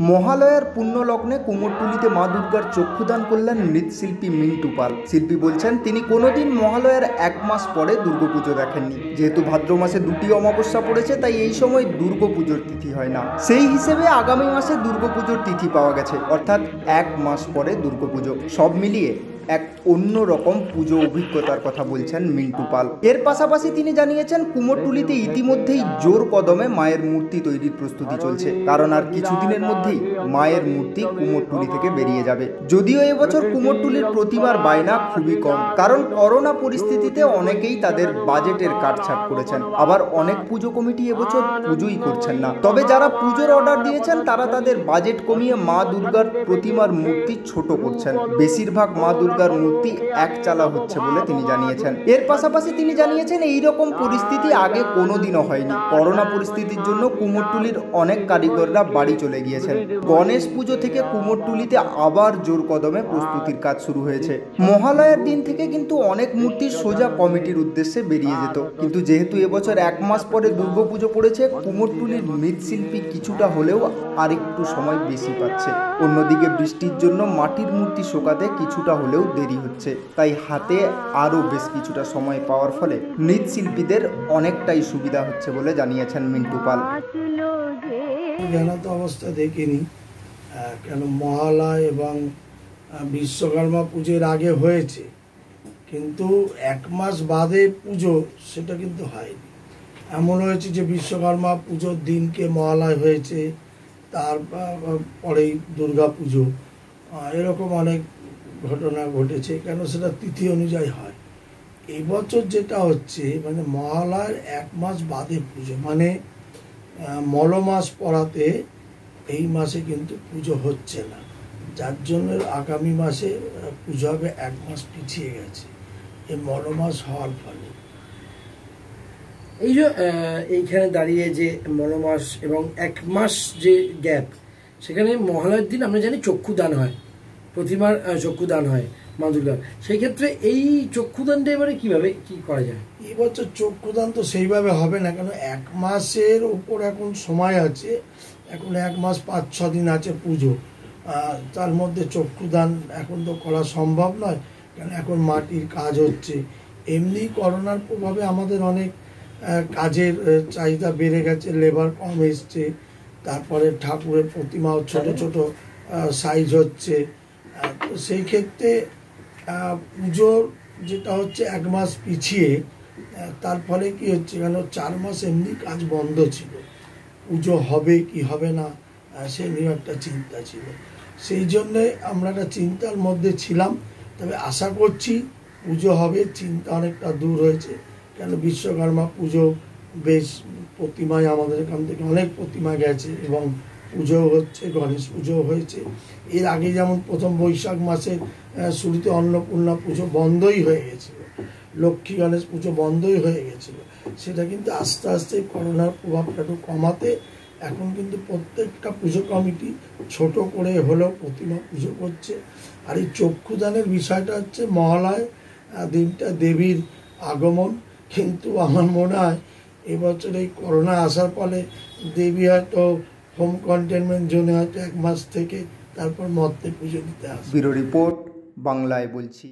মহালয়ার পুণ্যলগ্নে কুমোরটুলিতে মা দুর্গার চক্ষুদান করলেন মৃৎশিল্পী মিন্টু পাল। শিল্পী বলছেন তিনি কোনোদিন মহালয়ার এক মাস পরে দুর্গাপুজো দেখেননি। যেহেতু ভাদ্র মাসে দুটি অমাবস্যা পড়েছে তাই এই সময় দুর্গাপুজোর তিথি হয় না। সেই হিসেবে আগামী মাসে দুর্গাপুজোর তিথি পাওয়া গেছে, অর্থাৎ এক মাস পরে দুর্গাপুজো। সব মিলিয়ে এক অন্য রকম পুজো অভিজ্ঞতার কথা বলছেন মিন্টু পাল। এর পাশাপাশি তিনি জানিয়েছেন কুমোরটুলিতে ইতিমধ্যেই জোর কদমে মায়ের মূর্তি তৈরির প্রস্তুতি চলছে, কারণ আর কিছুদিনের মধ্যেই মায়ের মূর্তি কুমোরটুলি থেকে বেরিয়ে যাবে। যদিও এবছর কুমোরটুলির প্রতিমার বায়না খুবই কম, কারণ করোনা পরিস্থিতিতে অনেকেই তাদের বাজেটের কাটছাট করেছেন। আবার অনেক পুজো কমিটি এবছর পুজোই করছেন না। তবে যারা পুজোর অর্ডার দিয়েছেন তারা তাদের বাজেট কমিয়ে মা দুর্গার প্রতিমার মূর্তি ছোট করছেন। বেশিরভাগ মা দুর্গার মূর্তি এক চালা হচ্ছে বলে তিনি জানিয়েছেন। এর পাশাপাশি তিনি জানিয়েছেন এইরকম পরিস্থিতি আগে কোনোদিনও হয়নি। করোনা পরিস্থিতির জন্য কুমোরটুলির অনেক কারিগররা বাড়ি চলে গিয়েছেন। গণেশ পুজো থেকে কুমোরটুলিতে আবার জোর কদমে প্রস্তুতির কাজ শুরু হয়েছে। মহালয়ার দিন থেকে কিন্তু অনেক মূর্তি সোজা কমিটির উদ্দেশ্যে বেরিয়ে যেত, কিন্তু যেহেতু এবছর এক মাস পরে দুর্গাপুজো পড়েছে, কুমোরটুলির মৃৎশিল্পী কিছুটা হলেও আরেকটু সময় বেশি পাচ্ছে। অন্যদিকে বৃষ্টির জন্য মাটির মূর্তি শোকাতে কিছুটা হলেও দেরি হচ্ছে, তাই হাতে আরও বেশ কিছুটা সময় পাওয়ার ফলে মৃৎশিল্পীদের অনেকটাই সুবিধা হচ্ছে বলে জানিয়েছেন মিন্টু পাল। জানাতো অবস্থা দেখিনি, কেন মহালয়া এবং বিশ্বকর্মা পুজোর আগে হয়েছে, কিন্তু এক মাস বাদে পুজো সেটা কিন্তু হয়নি। এমন হয়েছে যে বিশ্বকর্মা পুজোর দিনকে মহালয়া হয়েছে, তারপরেই দুর্গা পুজো, এরকম অনেক ঘটনা ঘটেছে, কেন সেটা তিথি অনুযায়ী হয়। এই বছর যেটা হচ্ছে মানে মহালয়ার এক মাস বাদে পুজো, মানে মল মাস পড়াতে এই মাসে কিন্তু পুজো হচ্ছে না, যার জন্য আগামী মাসে পুজো হবে এক মাস পিছিয়ে গেছে এই মল মাস হওয়ার ফলে। এই যে এইখানে দাঁড়িয়ে যে মলমাস এবং এক মাস যে গ্যাপ, সেখানে মহালয়ার দিন আমরা জানি চক্ষুদান হয়, প্রতিমার চক্ষুদান হয় মা দুর্গার। সেই ক্ষেত্রে এই চক্ষুদানটা এবারে কিভাবে কি করা যায়? এই বছর চক্ষুদান তো সেইভাবে হবে না, কেন এক মাসের উপর এখন সময় আছে, এখন এক মাস 5-6 দিন আছে পুজো, তার মধ্যে চক্ষুদান এখন তো করা সম্ভব নয়, কেন এখন মাটির কাজ হচ্ছে। এমনি করোনার প্রভাবে আমাদের অনেক কাজের চাহিদা বেড়ে গেছে, লেবার কম এসছে, তারপরে ঠাকুরের প্রতিমাও ছোট ছোট সাইজ হচ্ছে। তো সেই ক্ষেত্রে পুজোর যেটা হচ্ছে এক মাস পিছিয়ে, তার ফলে কি হচ্ছে, কেন 4 মাস এমনি কাজ বন্ধ ছিল, পুজো হবে কি হবে না সে নিয়ে একটা চিন্তা ছিল। সেই জন্যে আমরা একটা চিন্তার মধ্যে ছিলাম, তবে আশা করছি পুজো হবে, চিন্তা অনেকটা দূর হয়েছে। কেন বিশ্বকর্মা পুজো বেশ প্রতিমায় আমাদের এখান থেকে অনেক প্রতিমা গেছে এবং পুজো হচ্ছে, গণেশ পুজো হয়েছে। এর আগে যেমন প্রথম বৈশাখ মাসে শুরুতে অন্নপূর্ণা পুজো বন্ধই হয়ে গেছিল, লক্ষ্মী গণেশ পুজো বন্ধই হয়ে গেছিল, সেটা কিন্তু আস্তে আস্তে করোনার প্রভাবটা একটু কমাতে এখন কিন্তু প্রত্যেকটা পুজো কমিটি ছোট করে হলেও প্রতিমা পুজো করছে। আর এই চক্ষুদানের বিষয়টা হচ্ছে মহালয় দিনটা দেবীর আগমন, কিন্তু আমার মনে হয় এবছর এই করোনা আসার ফলে দেবী হয়তো হোম কন্টেনমেন্ট জোনে হয়তো এক মাস থেকে তারপর মর্তে পুজো দিতে আসবে। ব্যুরো রিপোর্ট, বাংলায় বলছি।